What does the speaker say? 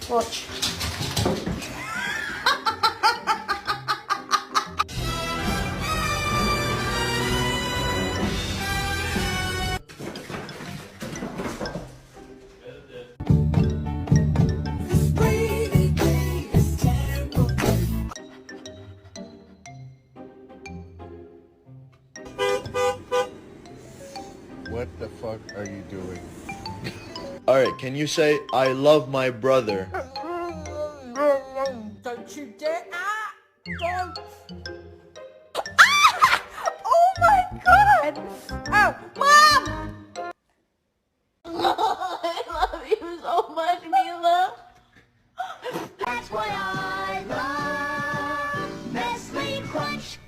Watch. What the fuck are you doing? Alright, can you say, I love my brother? Don't you dare! Don't! Oh my god! Oh, Mom!